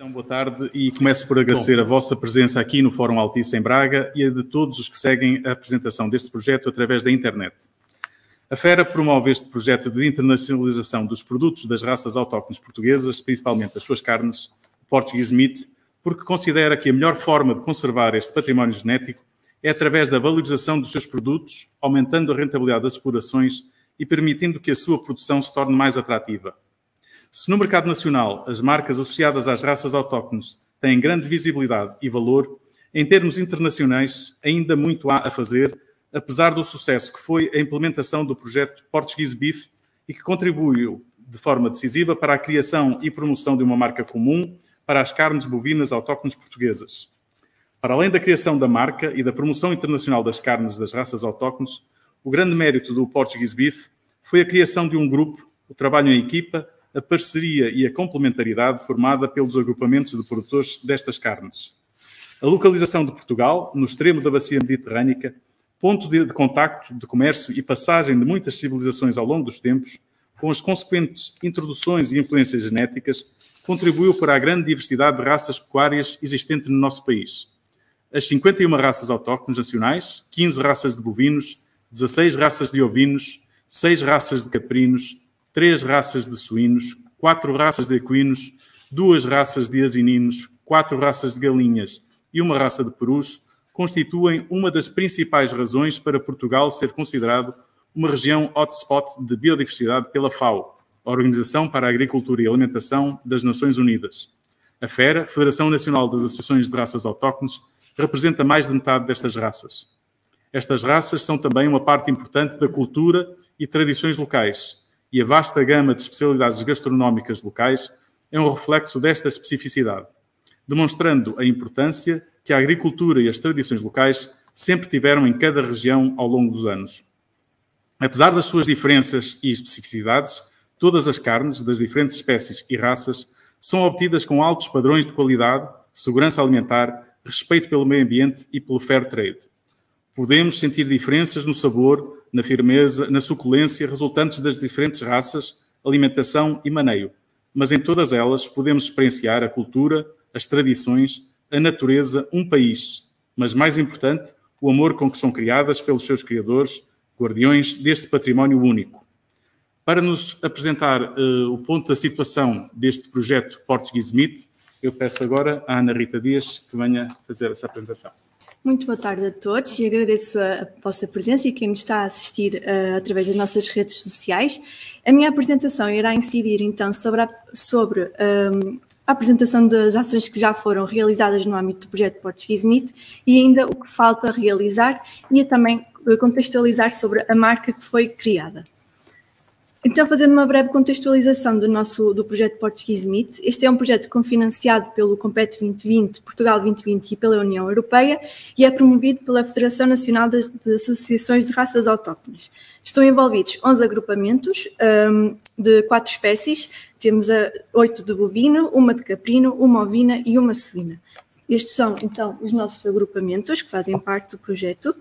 Então, boa tarde e começo por agradecer a vossa presença aqui no Fórum Altice em Braga e a de todos os que seguem a apresentação deste projeto através da internet. A FERA promove este projeto de internacionalização dos produtos das raças autóctones portuguesas, principalmente as suas carnes, o Portuguese Meat, porque considera que a melhor forma de conservar este património genético é através da valorização dos seus produtos, aumentando a rentabilidade das explorações e permitindo que a sua produção se torne mais atrativa. Se no mercado nacional as marcas associadas às raças autóctones têm grande visibilidade e valor, em termos internacionais ainda muito há a fazer, apesar do sucesso que foi a implementação do projeto Portuguese Beef e que contribuiu de forma decisiva para a criação e promoção de uma marca comum para as carnes bovinas autóctones portuguesas. Para além da criação da marca e da promoção internacional das carnes das raças autóctones, o grande mérito do Portuguese Beef foi a criação de um grupo, o trabalho em equipa, a parceria e a complementaridade formada pelos agrupamentos de produtores destas carnes. A localização de Portugal, no extremo da bacia mediterrânica, ponto de contacto, de comércio e passagem de muitas civilizações ao longo dos tempos, com as consequentes introduções e influências genéticas, contribuiu para a grande diversidade de raças pecuárias existente no nosso país. As 51 raças autóctones nacionais, 15 raças de bovinos, 16 raças de ovinos, 6 raças de caprinos, 3 raças de suínos, 4 raças de equinos, 2 raças de asininos, 4 raças de galinhas e uma raça de perus, constituem uma das principais razões para Portugal ser considerado uma região hotspot de biodiversidade pela FAO, a Organização para a Agricultura e Alimentação das Nações Unidas. A FERA, Federação Nacional das Associações de Raças Autóctones, representa mais de metade destas raças. Estas raças são também uma parte importante da cultura e tradições locais, e a vasta gama de especialidades gastronómicas locais é um reflexo desta especificidade, demonstrando a importância que a agricultura e as tradições locais sempre tiveram em cada região ao longo dos anos. Apesar das suas diferenças e especificidades, todas as carnes das diferentes espécies e raças são obtidas com altos padrões de qualidade, segurança alimentar, respeito pelo meio ambiente e pelo fair trade. Podemos sentir diferenças no sabor, na firmeza, na suculência resultantes das diferentes raças, alimentação e maneio, mas em todas elas podemos experienciar a cultura, as tradições, a natureza, um país, mas mais importante, o amor com que são criadas pelos seus criadores, guardiões deste património único. Para nos apresentar o ponto da situação deste projeto Portuguese Meat, eu peço agora à Ana Rita Dias que venha fazer essa apresentação. Muito boa tarde a todos e agradeço a vossa presença e quem nos está a assistir através das nossas redes sociais. A minha apresentação irá incidir então sobre a apresentação das ações que já foram realizadas no âmbito do projeto Portuguese Meat e ainda o que falta realizar e também contextualizar sobre a marca que foi criada. Então, fazendo uma breve contextualização do projeto Portuguese Meat, este é um projeto cofinanciado pelo Compete 2020, Portugal 2020 e pela União Europeia e é promovido pela Federação Nacional de Associações de Raças Autóctones. Estão envolvidos 11 agrupamentos de 4 espécies, temos 8 de bovino, uma de caprino, uma ovina e uma suína. Estes são, então, os nossos agrupamentos que fazem parte do projeto.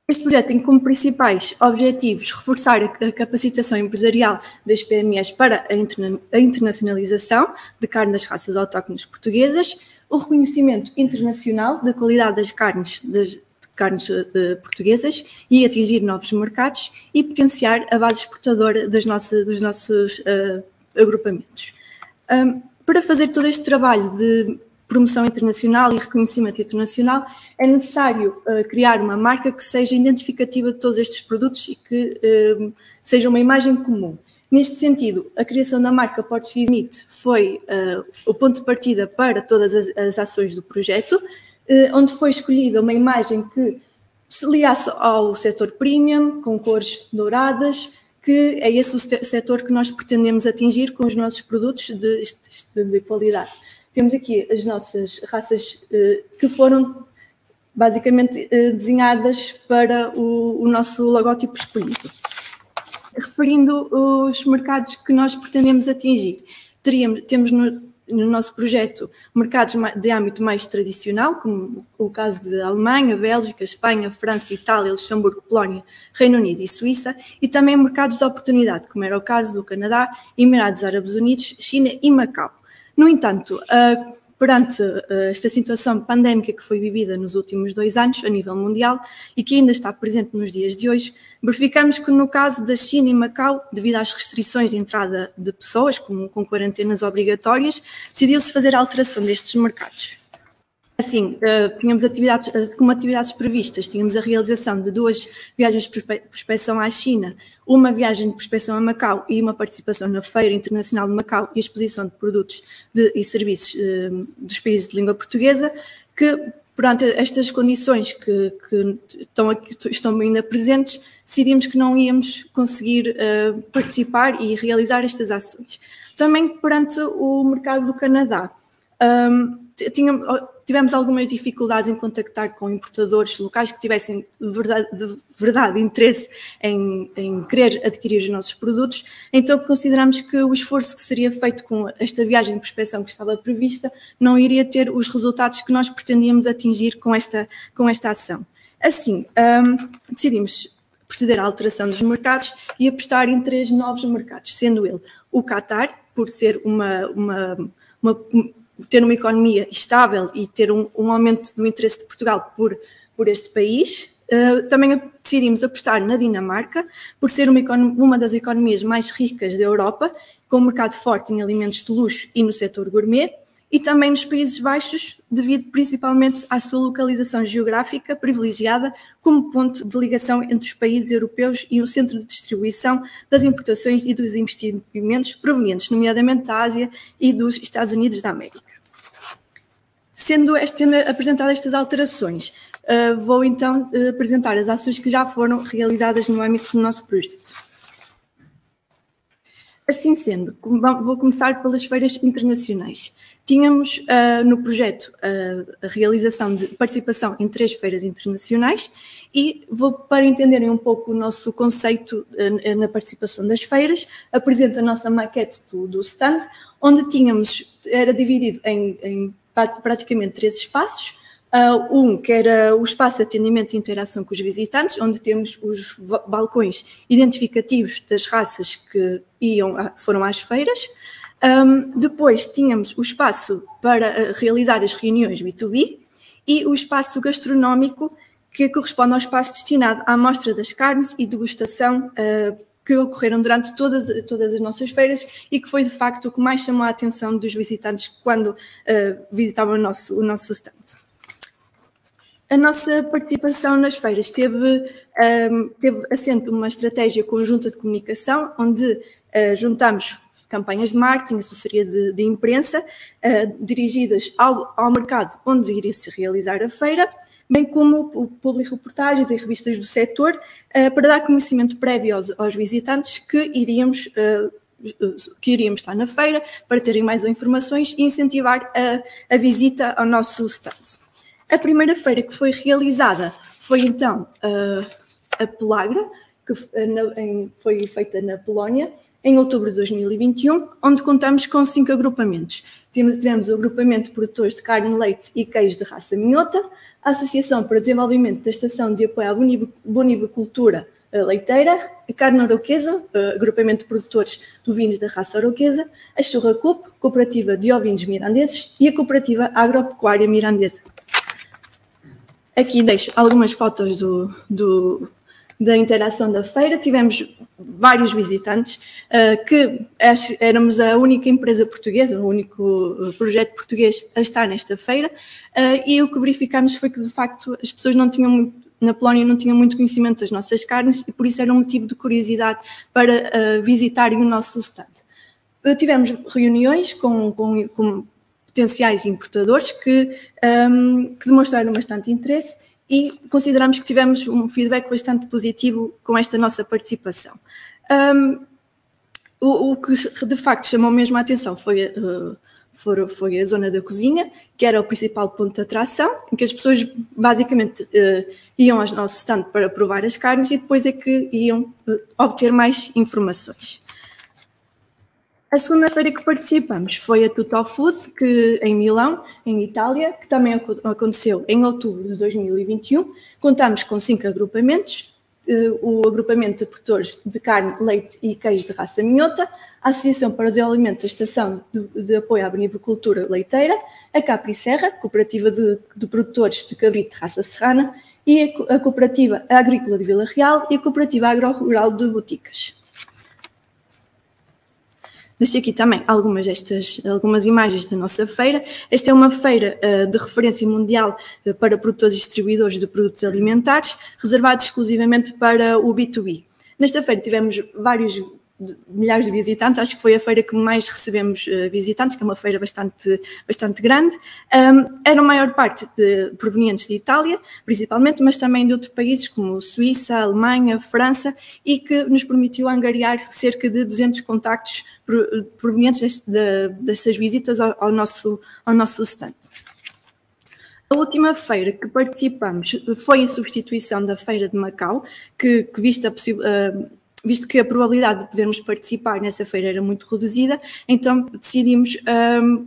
Este projeto tem como principais objetivos reforçar a capacitação empresarial das PMEs para a internacionalização de carne das raças autóctones portuguesas, o reconhecimento internacional da qualidade das carnes portuguesas e atingir novos mercados e potenciar a base exportadora dos nossos agrupamentos. Para fazer todo este trabalho de promoção internacional e reconhecimento internacional, é necessário criar uma marca que seja identificativa de todos estes produtos e que seja uma imagem comum. Neste sentido, a criação da marca Portuguese Meat foi o ponto de partida para todas as ações do projeto, onde foi escolhida uma imagem que se ligasse ao setor premium, com cores douradas, que é esse o setor que nós pretendemos atingir com os nossos produtos de qualidade. Temos aqui as nossas raças que foram basicamente desenhadas para o nosso logótipo escolhido. Referindo os mercados que nós pretendemos atingir, temos no nosso projeto mercados de âmbito mais tradicional, como o caso de Alemanha, Bélgica, Espanha, França, Itália, Luxemburgo, Polónia, Reino Unido e Suíça, e também mercados de oportunidade, como era o caso do Canadá, Emirados Árabes Unidos, China e Macau. No entanto, perante esta situação pandémica que foi vivida nos últimos 2 anos a nível mundial e que ainda está presente nos dias de hoje, verificamos que no caso da China e Macau, devido às restrições de entrada de pessoas com quarentenas obrigatórias, decidiu-se fazer a alteração destes mercados. Assim, tínhamos como atividades previstas, tínhamos a realização de 2 viagens de prospecção à China, uma viagem de prospecção a Macau e uma participação na Feira Internacional de Macau e exposição de produtos e serviços dos países de língua portuguesa, que, perante estas condições que estão ainda presentes, decidimos que não íamos conseguir participar e realizar estas ações. Também perante o mercado do Canadá, tivemos algumas dificuldades em contactar com importadores locais que tivessem de verdade interesse em querer adquirir os nossos produtos, então consideramos que o esforço que seria feito com esta viagem de prospecção que estava prevista não iria ter os resultados que nós pretendíamos atingir com esta ação. Assim, decidimos proceder à alteração dos mercados e apostar em 3 novos mercados, sendo ele o Qatar, por ser ter uma economia estável e ter um aumento do interesse de Portugal por este país. Também decidimos apostar na Dinamarca, por ser uma das economias mais ricas da Europa, com um mercado forte em alimentos de luxo e no setor gourmet, e também nos Países Baixos, devido principalmente à sua localização geográfica privilegiada como ponto de ligação entre os países europeus e o centro de distribuição das importações e dos investimentos provenientes, nomeadamente da Ásia e dos Estados Unidos da América. Sendo apresentadas estas alterações, vou então apresentar as ações que já foram realizadas no âmbito do nosso projeto. Assim sendo, vou começar pelas feiras internacionais. Tínhamos no projeto a realização de participação em 3 feiras internacionais e para entenderem um pouco o nosso conceito na participação das feiras, apresento a nossa maquete do stand, onde era dividido em praticamente 3 espaços. Que era o espaço de atendimento e interação com os visitantes, onde temos os balcões identificativos das raças que foram às feiras. Depois tínhamos o espaço para realizar as reuniões B2B e o espaço gastronómico, que corresponde ao espaço destinado à mostra das carnes e degustação que ocorreram durante todas as nossas feiras e que foi, de facto, o que mais chamou a atenção dos visitantes quando visitavam o nosso stand. A nossa participação nas feiras teve assento uma estratégia conjunta de comunicação, onde juntamos campanhas de marketing, assessoria de imprensa, dirigidas ao mercado onde iria se realizar a feira, bem como publi-reportagens e revistas do setor, para dar conhecimento prévio aos visitantes que iríamos estar na feira, para terem mais informações e incentivar a visita ao nosso stand. A primeira feira que foi realizada foi então a Pelagra, que foi feita na Polónia, em outubro de 2021, onde contamos com 5 agrupamentos. Tivemos o agrupamento de produtores de carne, leite e queijo de raça minhota, a Associação para o Desenvolvimento da Estação de Apoio à Bonivicultura Leiteira, a Carne Oroquesa, agrupamento de produtores de ovinos da raça oroquesa, a Churra Coop, Cooperativa de Ovinos Mirandeses e a Cooperativa Agropecuária Mirandesa. Aqui deixo algumas fotos da interação da feira. Tivemos vários visitantes, que éramos a única empresa portuguesa, o único projeto português a estar nesta feira, e o que verificámos foi que, de facto, as pessoas na Polónia não tinham muito conhecimento das nossas carnes e por isso era um motivo de curiosidade para visitarem o nosso stand. Tivemos reuniões com potenciais importadores que demonstraram bastante interesse e consideramos que tivemos um feedback bastante positivo com esta nossa participação. O que de facto chamou mesmo a atenção foi a zona da cozinha, que era o principal ponto de atração, em que as pessoas basicamente iam ao nosso stand para provar as carnes e depois é que iam obter mais informações. A segunda feira que participamos foi a Total Food, em Milão, em Itália, que também aconteceu em outubro de 2021. Contamos com 5 agrupamentos, o agrupamento de produtores de carne, leite e queijo de raça minhota, a Associação para o Desenvolvimento da Estação de Apoio à Bonivicultura Leiteira, a Capri Serra, Cooperativa de Produtores de Cabrito de Raça Serrana, e a Cooperativa Agrícola de Vila Real e a Cooperativa Agro-Rural de Boticas. Deixei aqui também algumas imagens da nossa feira. Esta é uma feira de referência mundial para produtores e distribuidores de produtos alimentares, reservada exclusivamente para o B2B. Nesta feira tivemos milhares de visitantes, acho que foi a feira que mais recebemos visitantes, que é uma feira bastante grande. Era a maior parte provenientes de Itália, principalmente, mas também de outros países como Suíça, Alemanha, França, e que nos permitiu angariar cerca de 200 contactos provenientes dessas visitas ao nosso stand. A última feira que participamos foi em substituição da Feira de Macau, que visto que a probabilidade de podermos participar nessa feira era muito reduzida, então decidimos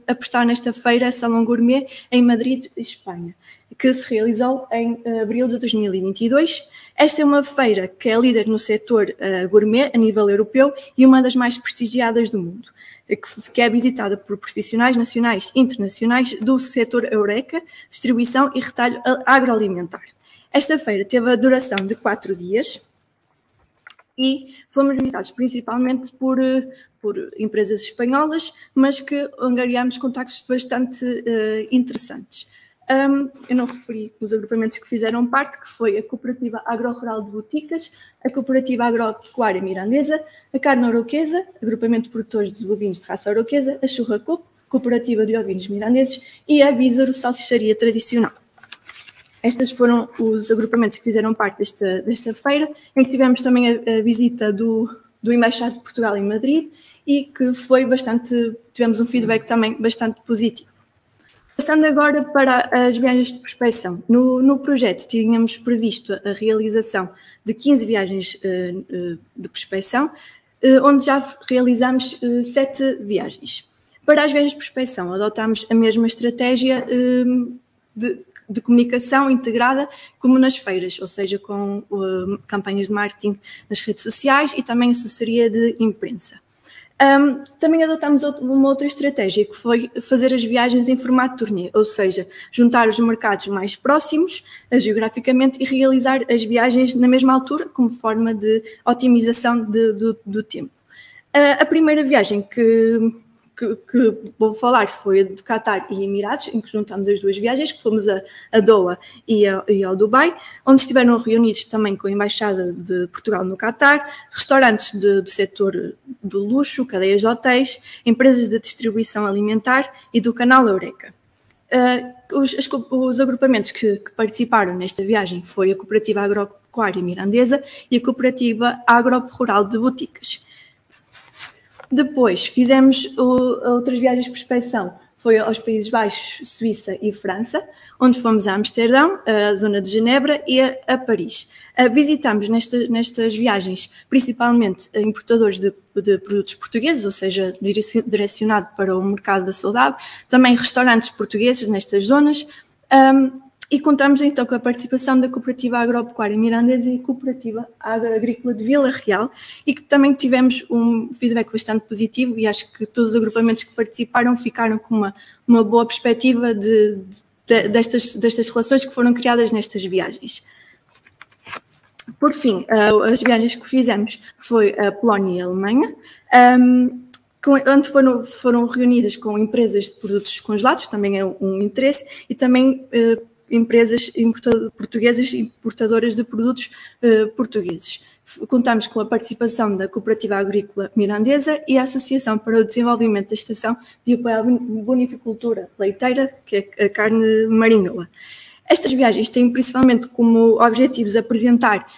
apostar nesta feira Salão Gourmet em Madrid, Espanha, que se realizou em abril de 2022. Esta é uma feira que é líder no setor gourmet a nível europeu e uma das mais prestigiadas do mundo, que é visitada por profissionais nacionais e internacionais do setor Eureka, distribuição e retalho agroalimentar. Esta feira teve a duração de 4 dias, e fomos visitados principalmente por empresas espanholas, mas que angariámos contactos bastante interessantes. Eu não referi os agrupamentos que fizeram parte, que foi a Cooperativa Agro-Rural de Boticas, a Cooperativa Agropecuária Mirandesa, a Carne Oroquesa, agrupamento de produtores de bovinos de raça oroquesa, a Churra Coop, Cooperativa de Ovinos Mirandeses e a Bízaro Salsicharia Tradicional. Estes foram os agrupamentos que fizeram parte desta feira, em que tivemos também a visita do Embaixado de Portugal em Madrid e que tivemos um feedback também bastante positivo. Passando agora para as viagens de prospecção. No projeto tínhamos previsto a realização de 15 viagens de prospecção, onde já realizamos 7 viagens. Para as viagens de prospecção adotámos a mesma estratégia de comunicação integrada como nas feiras, ou seja, com campanhas de marketing nas redes sociais e também assessoria de imprensa. Também adotámos uma outra estratégia, que foi fazer as viagens em formato turnê, ou seja, juntar os mercados mais próximos geograficamente e realizar as viagens na mesma altura, como forma de otimização do tempo. A primeira viagem que vou falar foi a de Qatar e Emirados, em que juntamos as duas viagens, que fomos a Doha e ao Dubai, onde estiveram reunidos também com a Embaixada de Portugal no Qatar, restaurantes do setor do luxo, cadeias de hotéis, empresas de distribuição alimentar e do canal Eureka. Os agrupamentos que participaram nesta viagem foi a Cooperativa Agropecuária Mirandesa e a Cooperativa Agro-Rural de Boticas. Depois fizemos outras viagens de prospecção, foi aos Países Baixos, Suíça e França, onde fomos a Amsterdão, a zona de Genebra e a Paris. Visitamos nestas viagens principalmente importadores de produtos portugueses, ou seja, direcionado para o mercado da saudade, também restaurantes portugueses nestas zonas, e contamos então com a participação da Cooperativa Agropecuária Mirandesa e a Cooperativa Agrícola de Vila Real, e que também tivemos um feedback bastante positivo, e acho que todos os agrupamentos que participaram ficaram com uma boa perspectiva destas relações que foram criadas nestas viagens. Por fim, as viagens que fizemos foi a Polónia e a Alemanha, onde foram reunidas com empresas de produtos congelados, também é um interesse, e também empresas portuguesas importadoras de produtos portugueses. Contamos com a participação da Cooperativa Agrícola Mirandesa e a Associação para o Desenvolvimento da Estação de Apoio à Bonivicultura Leiteira, que é a Carne Marinhoa. Estas viagens têm principalmente como objetivos apresentar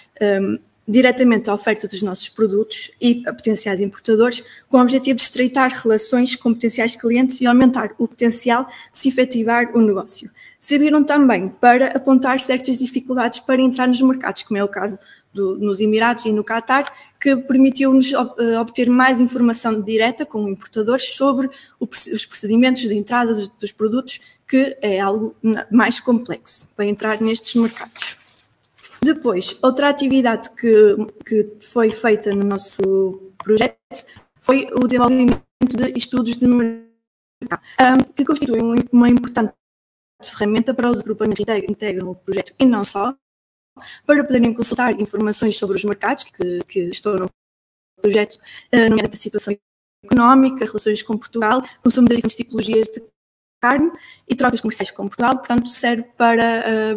diretamente a oferta dos nossos produtos e a potenciais importadores, com o objetivo de estreitar relações com potenciais clientes e aumentar o potencial de se efetivar o negócio. Serviram também para apontar certas dificuldades para entrar nos mercados, como é o caso nos Emirados e no Qatar, que permitiu-nos obter mais informação direta com importadores sobre os procedimentos de entrada dos produtos, que é algo mais complexo para entrar nestes mercados. Depois, outra atividade que foi feita no nosso projeto foi o desenvolvimento de estudos de mercado, que constituem uma importante ferramenta para os agrupamentos que integram o projeto e não só, para poderem consultar informações sobre os mercados que estão no projeto, nomeadamente a situação económica, relações com Portugal, consumo das diferentes tipologias de carne e trocas comerciais com Portugal. Portanto, serve para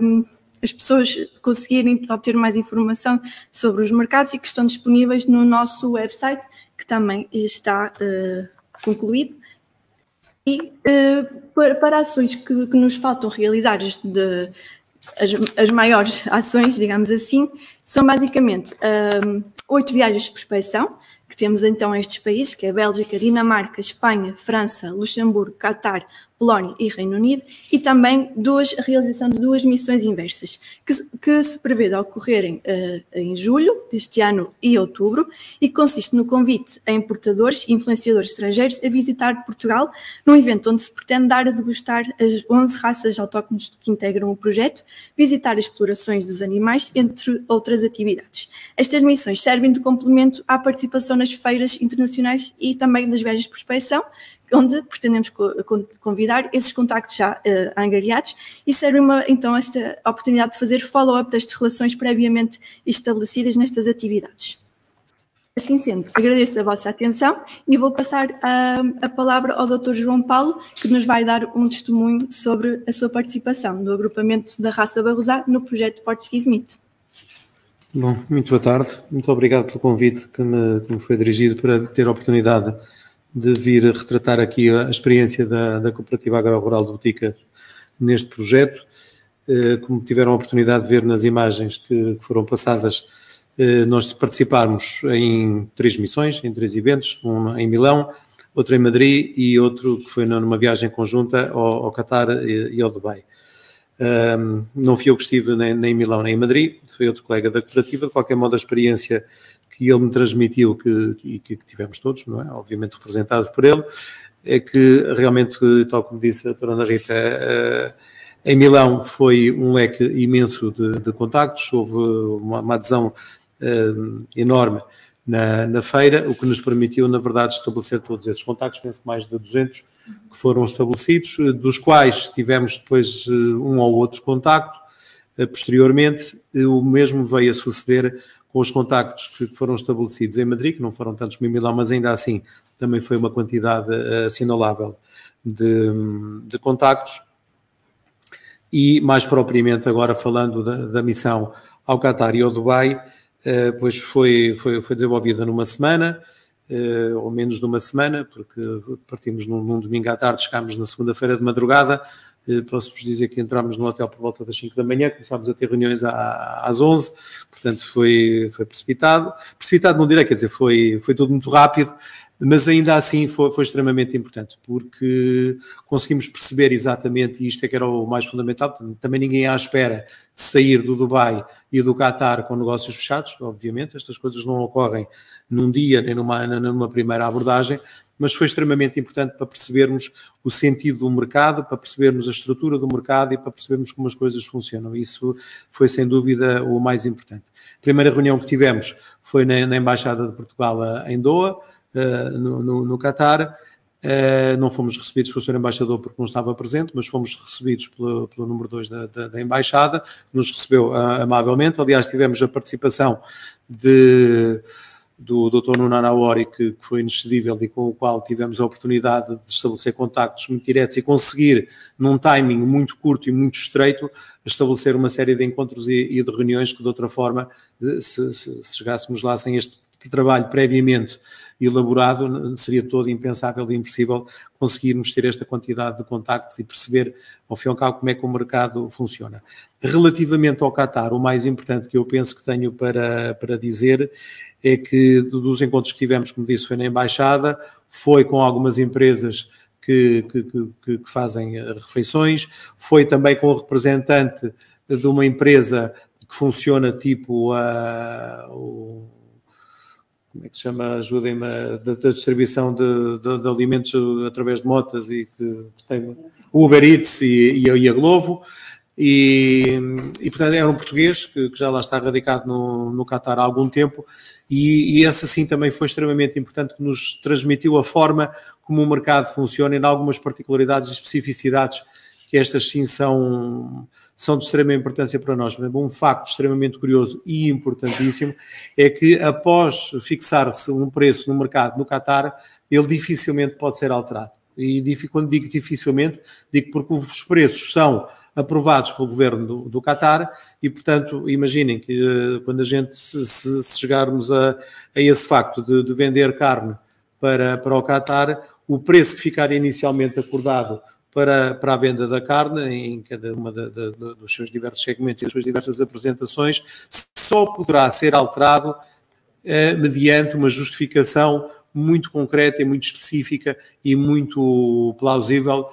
as pessoas conseguirem obter mais informação sobre os mercados e que estão disponíveis no nosso website, que também está concluído. E para ações que nos faltam realizar, as maiores ações, digamos assim, são basicamente 8 viagens de prospecção, que temos então estes países, que é Bélgica, Dinamarca, Espanha, França, Luxemburgo, Catar, Polónia e Reino Unido, e também a realização de 2 missões inversas, que se prevê de ocorrerem em julho deste ano e outubro, e consiste no convite a importadores e influenciadores estrangeiros a visitar Portugal, num evento onde se pretende dar a degustar as 11 raças autóctones que integram o projeto, visitar as explorações dos animais, entre outras atividades. Estas missões servem de complemento à participação nas feiras internacionais e também das viagens de prospecção, onde pretendemos convidar esses contactos já angariados, e serve então esta oportunidade de fazer follow-up destas relações previamente estabelecidas nestas atividades. Assim sendo, agradeço a vossa atenção e vou passar a palavra ao Dr. João Paulo, que nos vai dar um testemunho sobre a sua participação no agrupamento da raça Barrosá no projeto Portuguese Meat. Bom, muito boa tarde. Muito obrigado pelo convite que me foi dirigido para ter a oportunidade de vir a retratar aqui a experiência da Cooperativa Agro-Rural de Botica neste projeto. Como tiveram a oportunidade de ver nas imagens que foram passadas, nós participámos em 3 missões, em 3 eventos, um em Milão, outro em Madrid e outro que foi numa viagem conjunta ao Catar e ao Dubai. Não fui eu que estive nem em Milão nem em Madrid, foi outro colega da cooperativa. De qualquer modo, a experiência que ele me transmitiu, que tivemos todos, não é? Obviamente representados por ele, é que realmente, tal como disse a doutora Ana Rita, em Milão foi um leque imenso de contactos, houve uma adesão enorme na feira, o que nos permitiu, na verdade, estabelecer todos esses contactos, penso que mais de 200 que foram estabelecidos, dos quais tivemos depois um ou outro contacto. Posteriormente, o mesmo veio a suceder com os contactos que foram estabelecidos em Madrid, que não foram tantos como em Milão, mas ainda assim também foi uma quantidade assinalável de contactos. E mais propriamente agora falando da missão ao Catar e ao Dubai, pois foi desenvolvida numa semana, ou menos de uma semana, porque partimos num domingo à tarde, chegámos na segunda-feira de madrugada. Posso-vos dizer que entramos no hotel por volta das 5 da manhã, começámos a ter reuniões às 11, portanto foi precipitado. Precipitado não direi, quer dizer, foi tudo muito rápido, mas ainda assim foi extremamente importante, porque conseguimos perceber exatamente, e isto é que era o mais fundamental. Também ninguém é à espera de sair do Dubai e do Catar com negócios fechados, obviamente, estas coisas não ocorrem num dia nem numa primeira abordagem, mas foi extremamente importante para percebermos o sentido do mercado, para percebermos a estrutura do mercado e para percebermos como as coisas funcionam. Isso foi, sem dúvida, o mais importante. A primeira reunião que tivemos foi na Embaixada de Portugal em Doha, no Catar. Não fomos recebidos pelo Sr. Embaixador porque não estava presente, mas fomos recebidos pelo número 2 da Embaixada, que nos recebeu amavelmente. Aliás, tivemos a participação do Dr. Nuno Anaori, que foi inexcedível e com o qual tivemos a oportunidade de estabelecer contactos muito diretos e conseguir, num timing muito curto e muito estreito, estabelecer uma série de encontros e de reuniões que, de outra forma, se chegássemos lá sem este trabalho previamente elaborado, seria todo impensável e impossível conseguirmos ter esta quantidade de contactos e perceber, ao fim e ao cabo, como é que o mercado funciona. Relativamente ao Catar, o mais importante que eu penso que tenho para dizer é que dos encontros que tivemos, como disse, foi na Embaixada, foi com algumas empresas que fazem refeições, foi também com o representante de uma empresa que funciona tipo como é que se chama, ajudem-me, da distribuição de alimentos através de motas e que tem o Uber Eats e a Glovo. E portanto, era um português que já lá está radicado no Qatar há algum tempo, e essa sim também foi extremamente importante, que nos transmitiu a forma como o mercado funciona, e em algumas particularidades e especificidades que estas sim são de extrema importância para nós. Um facto extremamente curioso e importantíssimo é que, após fixar-se um preço no mercado no Qatar, ele dificilmente pode ser alterado. E quando digo dificilmente, digo porque os preços são aprovados pelo governo do Qatar, e portanto imaginem que quando a gente se chegarmos a esse facto de vender carne para o Qatar, o preço que ficar inicialmente acordado para a venda da carne em cada uma dos seus diversos segmentos e das suas diversas apresentações só poderá ser alterado mediante uma justificação muito concreta e muito específica e muito plausível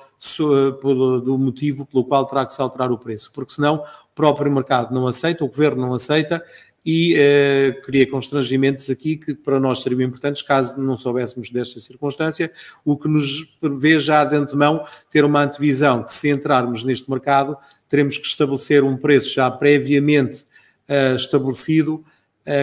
do motivo pelo qual terá que se alterar o preço, porque senão o próprio mercado não aceita, o governo não aceita, e cria constrangimentos aqui que para nós seriam importantes caso não soubéssemos desta circunstância, o que nos prevê já de antemão ter uma antevisão que, se entrarmos neste mercado, teremos que estabelecer um preço já previamente estabelecido,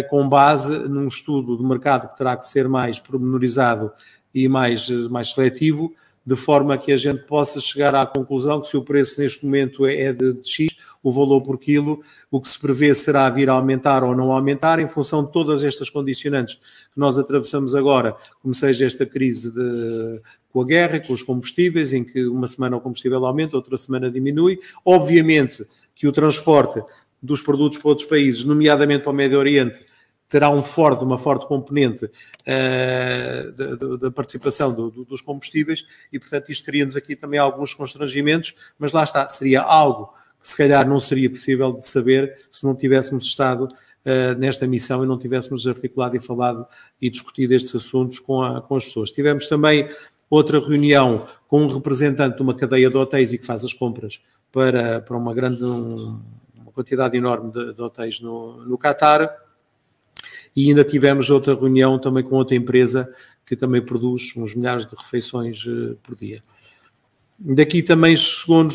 com base num estudo de mercado que terá que ser mais pormenorizado e mais seletivo, de forma que a gente possa chegar à conclusão que, se o preço neste momento é de X, o valor por quilo, o que se prevê será vir a aumentar ou não aumentar em função de todas estas condicionantes que nós atravessamos agora, como seja esta crise com a guerra, com os combustíveis, em que uma semana o combustível aumenta, outra semana diminui. Obviamente que o transporte dos produtos para outros países, nomeadamente para o Médio Oriente, terá uma forte componente da participação dos combustíveis, e portanto isto cria-nos aqui também alguns constrangimentos, mas lá está, seria algo que se calhar não seria possível de saber se não tivéssemos estado nesta missão e não tivéssemos articulado e falado e discutido estes assuntos com as pessoas. Tivemos também outra reunião com um representante de uma cadeia de hotéis e que faz as compras para uma quantidade enorme de hotéis no Qatar, e ainda tivemos outra reunião também com outra empresa que também produz uns milhares de refeições por dia. Daqui também, segundo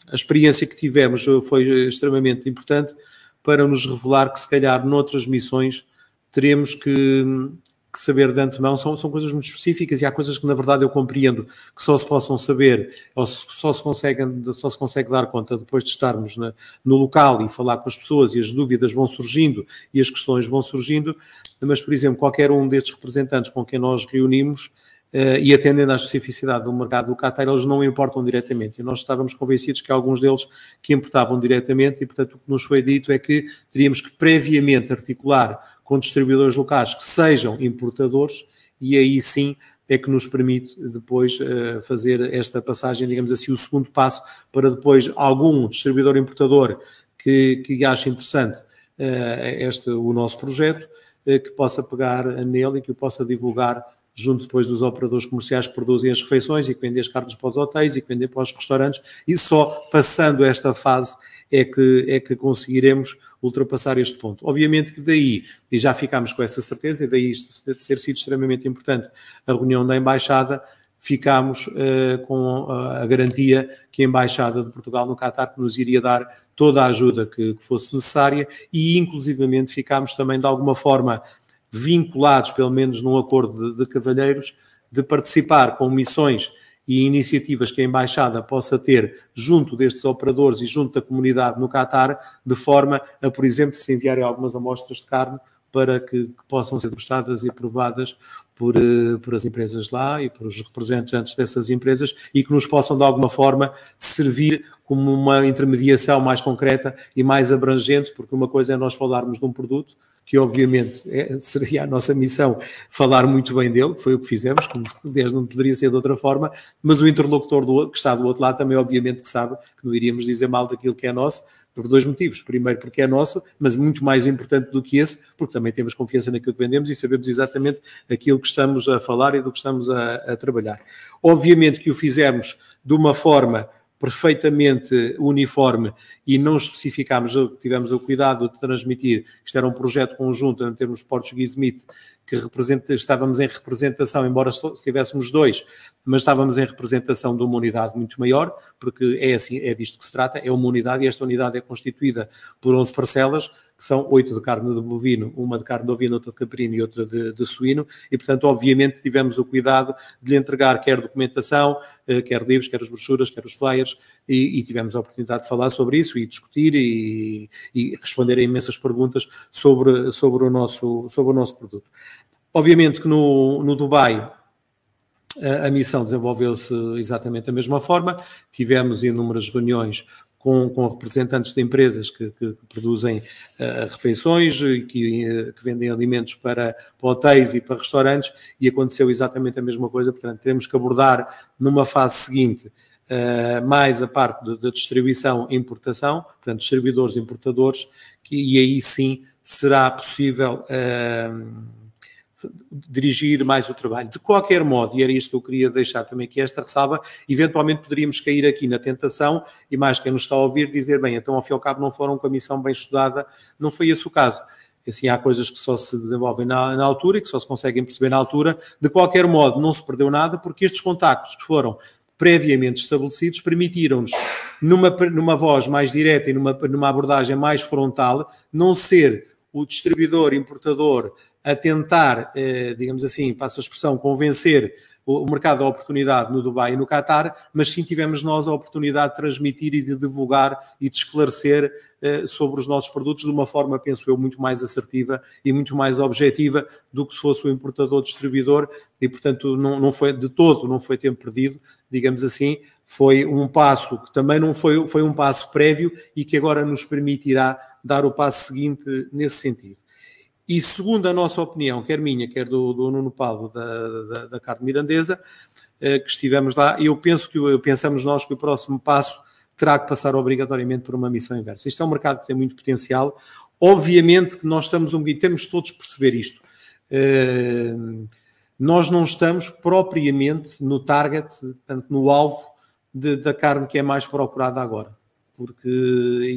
a experiência que tivemos, foi extremamente importante para nos revelar que, se calhar, noutras missões teremos que saber de antemão. São coisas muito específicas, e há coisas que, na verdade, eu compreendo que só se possam saber, ou só se consegue dar conta depois de estarmos no local e falar com as pessoas, e as dúvidas vão surgindo e as questões vão surgindo. Mas, por exemplo, qualquer um destes representantes com quem nós reunimos, e atendendo à especificidade do mercado do Qatar, eles não importam diretamente, e nós estávamos convencidos que alguns deles que importavam diretamente, e portanto o que nos foi dito é que teríamos que previamente articular com distribuidores locais que sejam importadores, e aí sim é que nos permite depois fazer esta passagem, digamos assim, o segundo passo, para depois algum distribuidor importador que ache interessante o nosso projeto, que possa pegar nele e que o possa divulgar junto depois dos operadores comerciais que produzem as refeições e que vendem as carnes para os hotéis e que vendem para os restaurantes, e só passando esta fase é que conseguiremos ultrapassar este ponto. Obviamente que daí, e já ficámos com essa certeza, e daí isto ter sido extremamente importante, a reunião da Embaixada, ficámos com a garantia que a Embaixada de Portugal no Qatar nos iria dar toda a ajuda que fosse necessária, e inclusivamente ficámos também de alguma forma vinculados, pelo menos num acordo de cavalheiros, de participar com missões e iniciativas que a Embaixada possa ter junto destes operadores e junto da comunidade no Qatar, de forma a, por exemplo, se enviarem algumas amostras de carne para que possam ser degustadas e provadas por as empresas lá e por os representantes dessas empresas, e que nos possam de alguma forma servir como uma intermediação mais concreta e mais abrangente, porque uma coisa é nós falarmos de um produto, que obviamente seria a nossa missão falar muito bem dele, que foi o que fizemos, como desde não poderia ser de outra forma, mas o interlocutor que está do outro lado também obviamente que sabe que não iríamos dizer mal daquilo que é nosso, por dois motivos. Primeiro, porque é nosso, mas muito mais importante do que esse, porque também temos confiança naquilo que vendemos e sabemos exatamente aquilo que estamos a falar e do que estamos a trabalhar. Obviamente que o fizemos de uma forma perfeitamente uniforme e não especificámos, tivemos o cuidado de transmitir, isto era um projeto conjunto em termos de Portuguese Meat, que estávamos em representação, embora estivéssemos dois, mas estávamos em representação de uma unidade muito maior, porque é assim, é disto que se trata, é uma unidade, e esta unidade é constituída por 11 parcelas, que são 8 de carne de bovino, uma de carne de ovino, outra de caprino e outra de suíno, e portanto obviamente tivemos o cuidado de lhe entregar quer documentação, quer livros, quer as brochuras, quer os flyers, e tivemos a oportunidade de falar sobre isso e discutir e responder a imensas perguntas sobre o nosso produto. Obviamente que no Dubai a missão desenvolveu-se exatamente da mesma forma, tivemos inúmeras reuniões com representantes de empresas que produzem refeições, que vendem alimentos para hotéis e para restaurantes, e aconteceu exatamente a mesma coisa. Portanto, teremos que abordar numa fase seguinte mais a parte da distribuição e importação, portanto, distribuidores e importadores, e aí sim será possível dirigir mais o trabalho. De qualquer modo, e era isto que eu queria deixar também aqui esta ressalva, eventualmente poderíamos cair aqui na tentação, e mais quem nos está a ouvir, dizer, bem, então ao fim e ao cabo não foram com a missão bem estudada, não foi esse o caso. Assim, há coisas que só se desenvolvem na altura e que só se conseguem perceber na altura. De qualquer modo, não se perdeu nada, porque estes contactos que foram previamente estabelecidos permitiram-nos, numa voz mais direta e numa abordagem mais frontal, não ser o distribuidor, importador, a tentar, digamos assim, passa a expressão, convencer o mercado da oportunidade no Dubai e no Qatar, mas sim tivemos nós a oportunidade de transmitir e de divulgar e de esclarecer sobre os nossos produtos de uma forma, penso eu, muito mais assertiva e muito mais objetiva do que se fosse o importador distribuidor, e portanto não foi de todo, não foi tempo perdido, digamos assim, foi um passo que também não foi um passo prévio e que agora nos permitirá dar o passo seguinte nesse sentido. E segundo a nossa opinião, quer minha, quer do Nuno Paulo, da carne mirandesa, que estivemos lá, pensamos nós que o próximo passo terá que passar obrigatoriamente por uma missão inversa. Isto é um mercado que tem muito potencial. Obviamente que nós temos todos que perceber isto. Nós não estamos propriamente no target, portanto, no alvo da carne que é mais procurada agora. Porque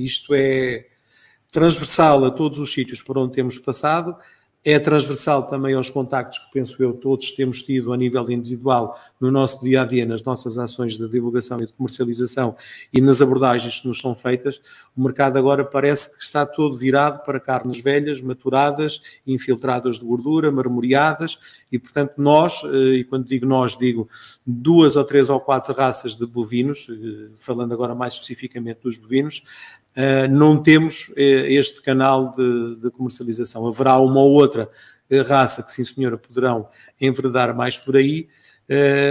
isto é transversal a todos os sítios por onde temos passado, é transversal também aos contactos que, penso eu, todos temos tido a nível individual no nosso dia-a-dia, nas nossas ações de divulgação e de comercialização e nas abordagens que nos são feitas. O mercado agora parece que está todo virado para carnes velhas, maturadas, infiltradas de gordura, marmoreadas, e portanto nós, e quando digo nós, digo 2 ou 3 ou 4 raças de bovinos, falando agora mais especificamente dos bovinos, não temos este canal de comercialização. Haverá uma ou outra raça que, sim senhora, poderão enveredar mais por aí,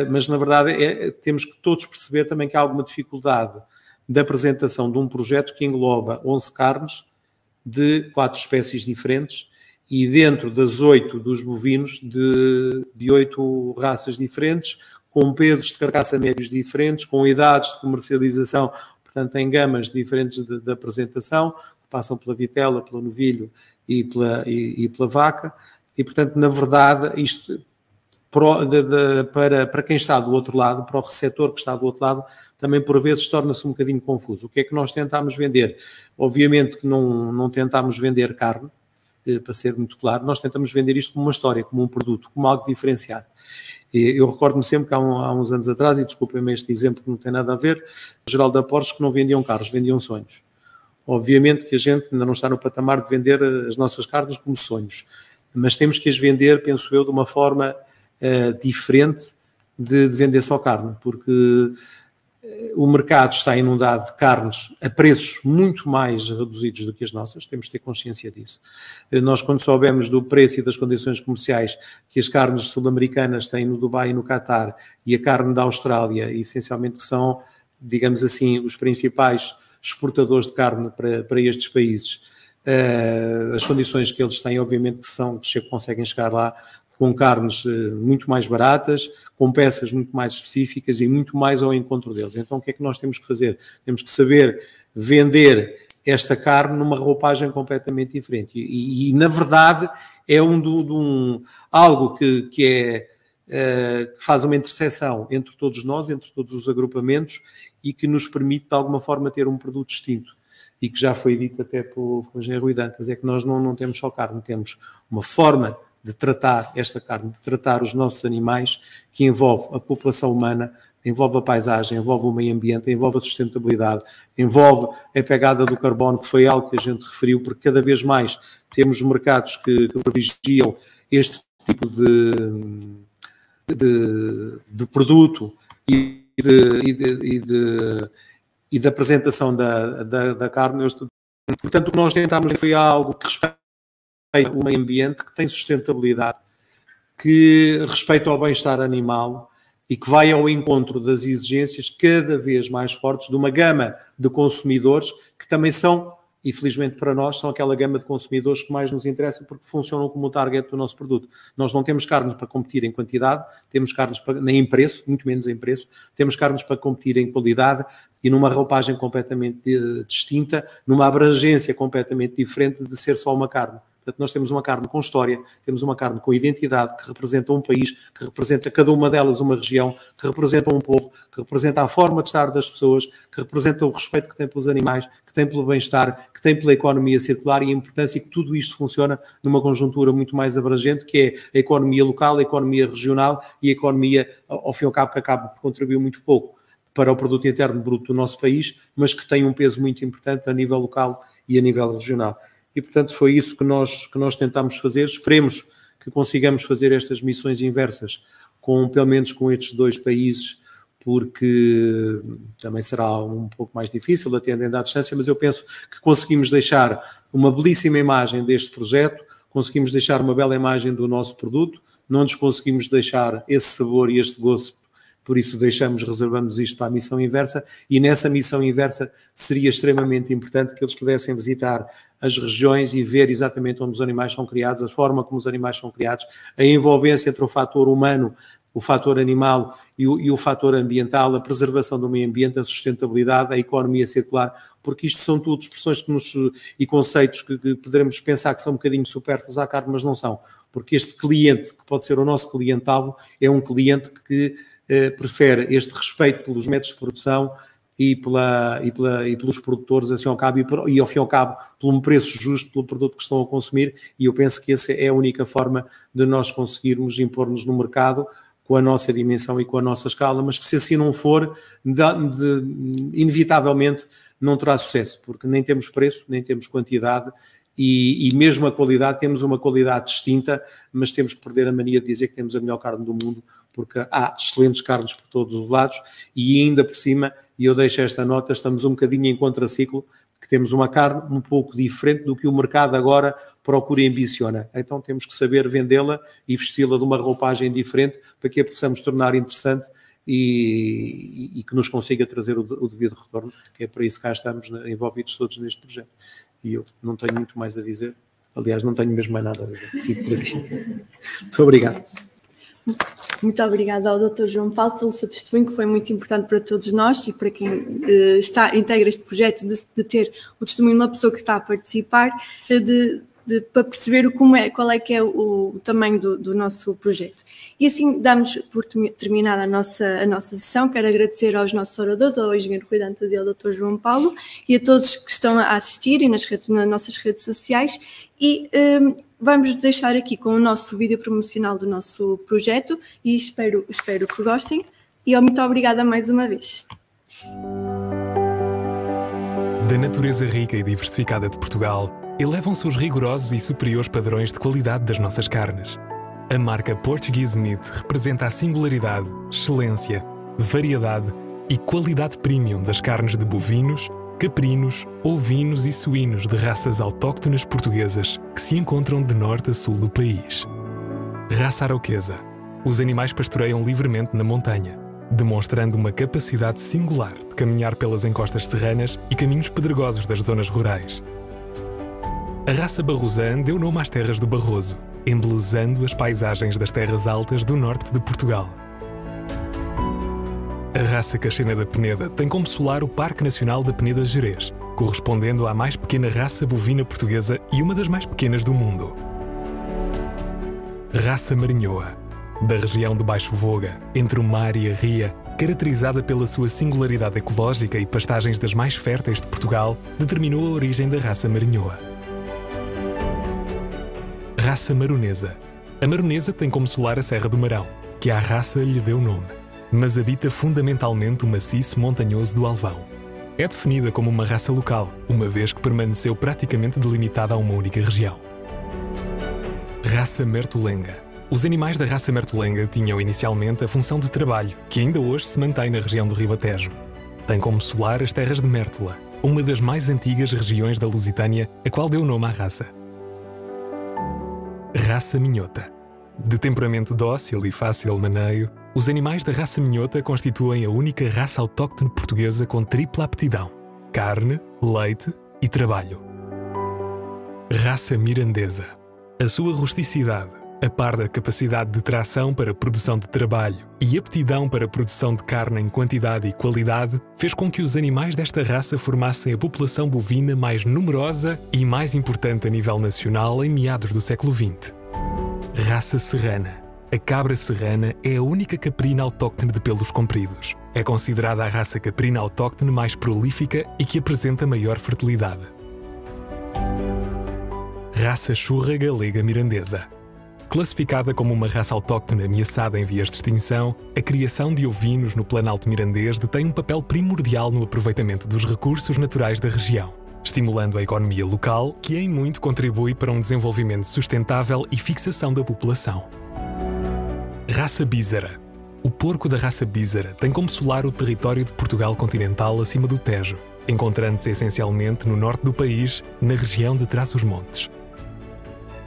mas na verdade temos que todos perceber também que há alguma dificuldade da apresentação de um projeto que engloba 11 carnes de 4 espécies diferentes e dentro das 8 dos bovinos de 8 raças diferentes, com pesos de carcaça médios diferentes, com idades de comercialização, portanto, em gamas diferentes de apresentação, que passam pela vitela, pelo novilho e pela vaca, e, portanto, na verdade, isto para quem está do outro lado, para o receptor que está do outro lado, também por vezes torna-se um bocadinho confuso. O que é que nós tentámos vender? Obviamente que não tentámos vender carne, para ser muito claro, nós tentamos vender isto como uma história, como um produto, como algo diferenciado. Eu recordo-me sempre que há uns anos atrás, e desculpem-me este exemplo que não tem nada a ver, o geral da Porsche, que não vendiam carros, vendiam sonhos. Obviamente que a gente ainda não está no patamar de vender as nossas carnes como sonhos, mas temos que as vender, penso eu, de uma forma diferente de vender só carne, porque o mercado está inundado de carnes a preços muito mais reduzidos do que as nossas, temos de ter consciência disso. Nós, quando soubemos do preço e das condições comerciais que as carnes sul-americanas têm no Dubai e no Qatar, e a carne da Austrália, essencialmente que são, digamos assim, os principais exportadores de carne para estes países, as condições que eles têm, obviamente, que conseguem chegar lá com carnes muito mais baratas, com peças muito mais específicas e muito mais ao encontro deles. Então, o que é que nós temos que fazer? Temos que saber vender esta carne numa roupagem completamente diferente. E na verdade, é algo que é que faz uma interseção entre todos nós, entre todos os agrupamentos e que nos permite, de alguma forma, ter um produto distinto. E que já foi dito até pelo engenheiro Rui Dantas, é que nós não temos só carne, temos uma forma de tratar esta carne, de tratar os nossos animais, que envolve a população humana, envolve a paisagem, envolve o meio ambiente, envolve a sustentabilidade, envolve a pegada do carbono, que foi algo que a gente referiu, porque cada vez mais temos mercados que privilegiam este tipo de produto e da apresentação da carne. Portanto, o que nós tentámos foi algo que respeita o meio ambiente, que tem sustentabilidade, que respeita o bem-estar animal e que vai ao encontro das exigências cada vez mais fortes de uma gama de consumidores que também são, e felizmente para nós, são aquela gama de consumidores que mais nos interessa porque funcionam como o target do nosso produto. Nós não temos carnes para competir em quantidade, temos carnes nem em preço, muito menos em preço, temos carnes para competir em qualidade e numa roupagem completamente distinta, numa abrangência completamente diferente de ser só uma carne. Portanto, nós temos uma carne com história, temos uma carne com identidade, que representa um país, que representa cada uma delas uma região, que representa um povo, que representa a forma de estar das pessoas, que representa o respeito que tem pelos animais, que tem pelo bem-estar, que tem pela economia circular e a importância que tudo isto funciona numa conjuntura muito mais abrangente, que é a economia local, a economia regional e a economia, ao fim e ao cabo, que acaba por contribuir muito pouco para o produto interno bruto do nosso país, mas que tem um peso muito importante a nível local e a nível regional. E, portanto, foi isso que nós tentámos fazer. Esperemos que consigamos fazer estas missões inversas, pelo menos com estes dois países, porque também será um pouco mais difícil, atendendo à distância, mas eu penso que conseguimos deixar uma belíssima imagem deste projeto, conseguimos deixar uma bela imagem do nosso produto, não nos conseguimos deixar esse sabor e este gosto, por isso reservamos isto para a missão inversa, e nessa missão inversa seria extremamente importante que eles pudessem visitar as regiões e ver exatamente onde os animais são criados, a forma como os animais são criados, a envolvência entre o fator humano, o fator animal e o fator ambiental, a preservação do meio ambiente, a sustentabilidade, a economia circular, porque isto são tudo expressões e conceitos que poderemos pensar que são um bocadinho supérfluos à carne, mas não são, porque este cliente, que pode ser o nosso cliente-alvo, é um cliente que prefere este respeito pelos métodos de produção e pelos produtores, assim ao cabo, e ao fim e ao cabo, por um preço justo pelo produto que estão a consumir, e eu penso que essa é a única forma de nós conseguirmos impor-nos no mercado com a nossa dimensão e com a nossa escala, mas que se assim não for, inevitavelmente não terá sucesso, porque nem temos preço, nem temos quantidade, e mesmo a qualidade, temos uma qualidade distinta, mas temos que perder a mania de dizer que temos a melhor carne do mundo, porque há excelentes carnes por todos os lados, e ainda por cima, e eu deixo esta nota, estamos um bocadinho em contraciclo, que temos uma carne um pouco diferente do que o mercado agora procura e ambiciona. Então temos que saber vendê-la e vesti-la de uma roupagem diferente para que a possamos tornar interessante e que nos consiga trazer o devido retorno, que é para isso que cá estamos envolvidos todos neste projeto. E eu não tenho muito mais a dizer. Aliás, não tenho mesmo mais nada a dizer. Fico por aqui. Muito obrigado. Muito obrigada ao Dr. João Paulo pelo seu testemunho, que foi muito importante para todos nós e para quem integra este projeto, de ter o testemunho de uma pessoa que está a participar, para perceber qual é que é o tamanho do nosso projeto. E assim damos por terminada a nossa sessão. Quero agradecer aos nossos oradores, ao engenheiro Rui Dantas e ao Dr. João Paulo, e a todos que estão a assistir e nas nossas redes sociais, e vamos deixar aqui com o nosso vídeo promocional do nosso projeto, e espero que gostem, e muito obrigada mais uma vez. Da natureza rica e diversificada de Portugal, elevam-se os rigorosos e superiores padrões de qualidade das nossas carnes. A marca Portuguese Meat representa a singularidade, excelência, variedade e qualidade premium das carnes de bovinos, caprinos, ovinos e suínos de raças autóctonas portuguesas que se encontram de norte a sul do país. Raça arauquesa. Os animais pastoreiam livremente na montanha, demonstrando uma capacidade singular de caminhar pelas encostas serranas e caminhos pedregosos das zonas rurais. A raça Barrosã deu nome às terras do Barroso, embelezando as paisagens das terras altas do norte de Portugal. A raça Cachena da Peneda tem como solar o Parque Nacional da Peneda Gerês, correspondendo à mais pequena raça bovina portuguesa e uma das mais pequenas do mundo. Raça Marinhoa. da região de Baixo Voga, entre o mar e a ria, caracterizada pela sua singularidade ecológica e pastagens das mais férteis de Portugal, determinou a origem da raça marinhoa. Raça maronesa. A maronesa tem como solar a Serra do Marão, que à raça lhe deu nome, mas habita fundamentalmente o maciço montanhoso do Alvão. É definida como uma raça local, uma vez que permaneceu praticamente delimitada a uma única região. Raça mertolenga. Os animais da raça mertolenga tinham inicialmente a função de trabalho, que ainda hoje se mantém na região do Ribatejo. Tem como solar as terras de Mértola, uma das mais antigas regiões da Lusitânia, a qual deu nome à raça. Raça minhota. De temperamento dócil e fácil maneio, os animais da raça minhota constituem a única raça autóctone portuguesa com tripla aptidão: carne, leite e trabalho. Raça mirandesa. A sua rusticidade, a par da capacidade de tração para a produção de trabalho e aptidão para a produção de carne em quantidade e qualidade, fez com que os animais desta raça formassem a população bovina mais numerosa e mais importante a nível nacional em meados do século XX. Raça serrana. A cabra serrana é a única caprina autóctone de pelos compridos. É considerada a raça caprina autóctone mais prolífica e que apresenta maior fertilidade. Raça churra galega mirandesa. Classificada como uma raça autóctone ameaçada em vias de extinção, a criação de ovinos no Planalto Mirandês detém um papel primordial no aproveitamento dos recursos naturais da região, estimulando a economia local, que em muito contribui para um desenvolvimento sustentável e fixação da população. Raça bízara. O porco da raça bízara tem como solar o território de Portugal continental acima do Tejo, encontrando-se essencialmente no norte do país, na região de Trás-os-Montes.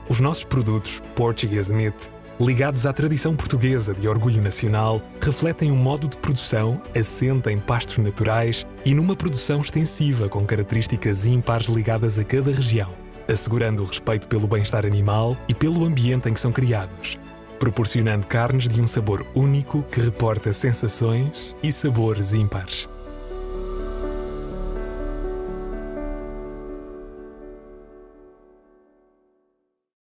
Os nossos produtos Portuguese Meat, ligados à tradição portuguesa de orgulho nacional, refletem um modo de produção assente em pastos naturais e numa produção extensiva com características ímpares ligadas a cada região, assegurando o respeito pelo bem-estar animal e pelo ambiente em que são criados, proporcionando carnes de um sabor único que reporta sensações e sabores ímpares.